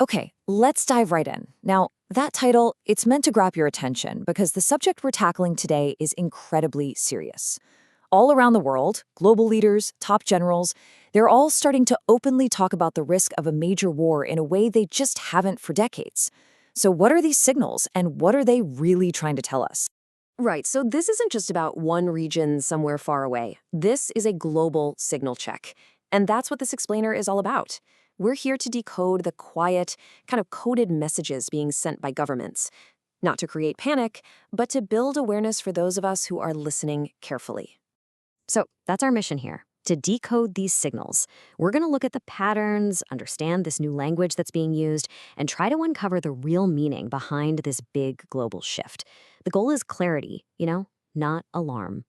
Okay, let's dive right in. Now, that title, it's meant to grab your attention because the subject we're tackling today is incredibly serious. All around the world, global leaders, top generals, they're all starting to openly talk about the risk of a major war in a way they just haven't for decades. So what are these signals, and what are they really trying to tell us? Right, so this isn't just about one region somewhere far away. This is a global signal check. And that's what this explainer is all about. We're here to decode the quiet, kind of coded messages being sent by governments. Not to create panic, but to build awareness for those of us who are listening carefully. So that's our mission here, to decode these signals. We're going to look at the patterns, understand this new language that's being used, and try to uncover the real meaning behind this big global shift. The goal is clarity, not alarm.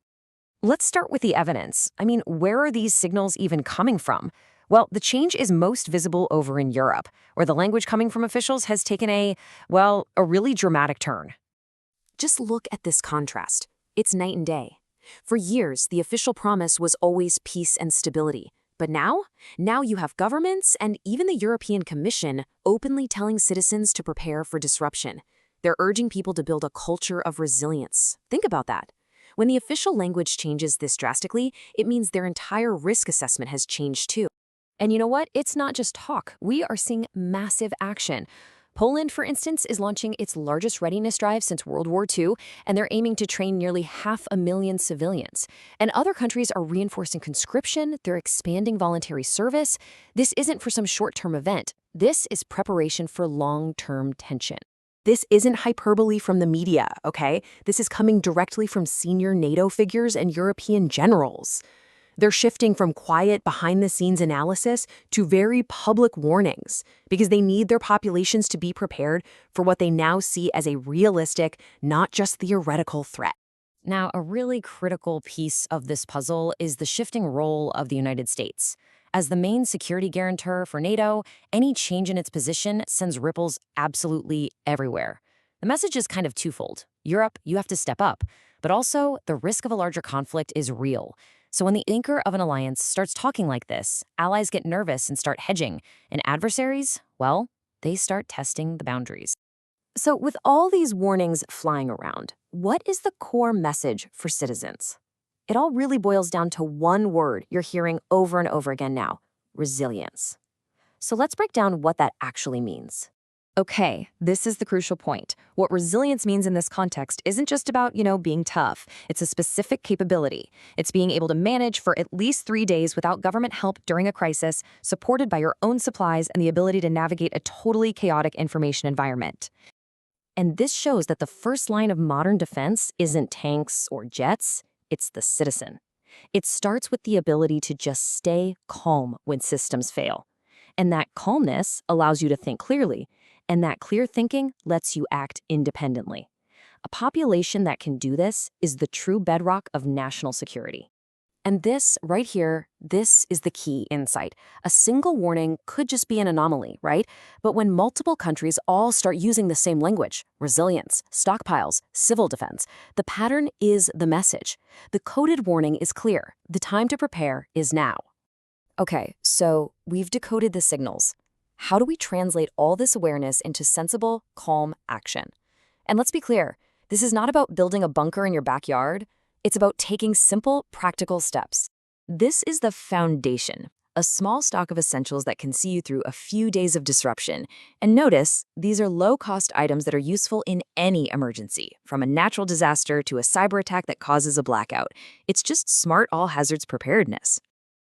Let's start with the evidence. Where are these signals even coming from? Well, the change is most visible over in Europe, where the language coming from officials has taken a really dramatic turn. Just look at this contrast. It's night and day. For years, the official promise was always peace and stability. But now you have governments and even the European Commission openly telling citizens to prepare for disruption. They're urging people to build a culture of resilience. Think about that. When the official language changes this drastically, it means their entire risk assessment has changed too. And you know what? It's not just talk. We are seeing massive action. Poland, for instance, is launching its largest readiness drive since World War II, and they're aiming to train nearly 500,000 civilians. And other countries are reinforcing conscription, they're expanding voluntary service. This isn't for some short-term event. This is preparation for long-term tension. This isn't hyperbole from the media, okay? This is coming directly from senior NATO figures and European generals. They're shifting from quiet, behind-the-scenes analysis to very public warnings because they need their populations to be prepared for what they now see as a realistic, not just theoretical threat. Now, a really critical piece of this puzzle is the shifting role of the United States. As the main security guarantor for NATO, any change in its position sends ripples absolutely everywhere. The message is kind of twofold. Europe, you have to step up. But also, the risk of a larger conflict is real. So when the anchor of an alliance starts talking like this, allies get nervous and start hedging, and adversaries, well, they start testing the boundaries. So with all these warnings flying around, what is the core message for citizens? It all really boils down to one word you're hearing over and over again now: resilience. So let's break down what that actually means. Okay, this is the crucial point. What resilience means in this context isn't just about, being tough. It's a specific capability. It's being able to manage for at least 3 days without government help during a crisis, supported by your own supplies and the ability to navigate a totally chaotic information environment. And this shows that the first line of modern defense isn't tanks or jets, it's the citizen. It starts with the ability to just stay calm when systems fail. And that calmness allows you to think clearly. And that clear thinking lets you act independently. A population that can do this is the true bedrock of national security. And this, right here, this is the key insight. A single warning could just be an anomaly, right? But when multiple countries all start using the same language, resilience, stockpiles, civil defense, the pattern is the message. The coded warning is clear. The time to prepare is now. Okay, so we've decoded the signals. How do we translate all this awareness into sensible, calm action? And let's be clear, this is not about building a bunker in your backyard. It's about taking simple, practical steps. This is the foundation, a small stock of essentials that can see you through a few days of disruption. And notice, these are low-cost items that are useful in any emergency, from a natural disaster to a cyber attack that causes a blackout. It's just smart all-hazards preparedness.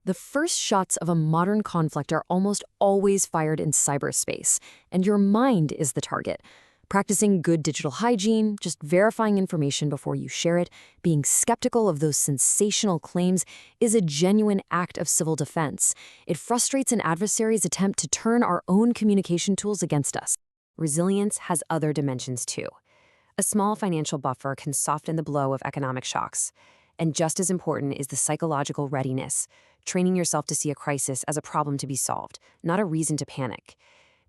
The first shots of a modern conflict are almost always fired in cyberspace, and your mind is the target. Practicing good digital hygiene, just verifying information before you share it, being skeptical of those sensational claims is a genuine act of civil defense. It frustrates an adversary's attempt to turn our own communication tools against us. Resilience has other dimensions too. A small financial buffer can soften the blow of economic shocks. And just as important is the psychological readiness, training yourself to see a crisis as a problem to be solved, not a reason to panic.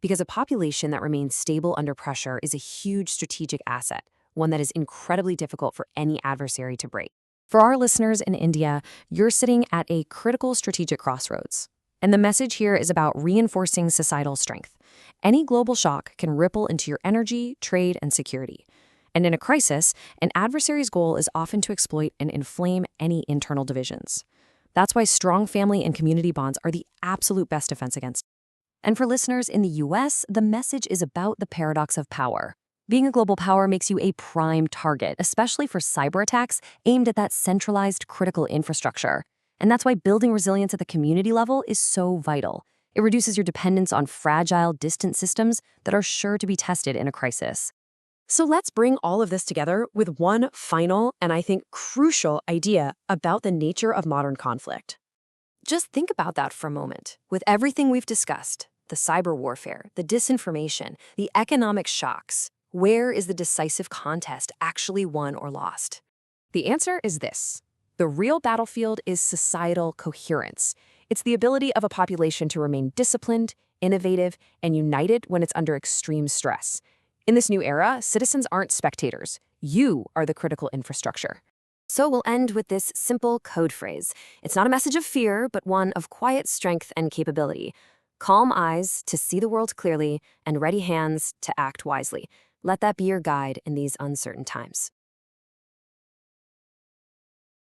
Because a population that remains stable under pressure is a huge strategic asset, one that is incredibly difficult for any adversary to break. For our listeners in India, you're sitting at a critical strategic crossroads. And the message here is about reinforcing societal strength. Any global shock can ripple into your energy, trade, and security. And in a crisis, an adversary's goal is often to exploit and inflame any internal divisions. That's why strong family and community bonds are the absolute best defense against. And for listeners in the US, the message is about the paradox of power. Being a global power makes you a prime target, especially for cyber attacks aimed at that centralized critical infrastructure. And that's why building resilience at the community level is so vital. It reduces your dependence on fragile, distant systems that are sure to be tested in a crisis. So let's bring all of this together with one final and I think crucial idea about the nature of modern conflict. Just think about that for a moment. With everything we've discussed, the cyber warfare, the disinformation, the economic shocks, where is the decisive contest actually won or lost? The answer is this. The real battlefield is societal coherence. It's the ability of a population to remain disciplined, innovative, and united when it's under extreme stress. In this new era, citizens aren't spectators. You are the critical infrastructure. So we'll end with this simple code phrase. It's not a message of fear, but one of quiet strength and capability. Calm eyes to see the world clearly, and ready hands to act wisely. Let that be your guide in these uncertain times.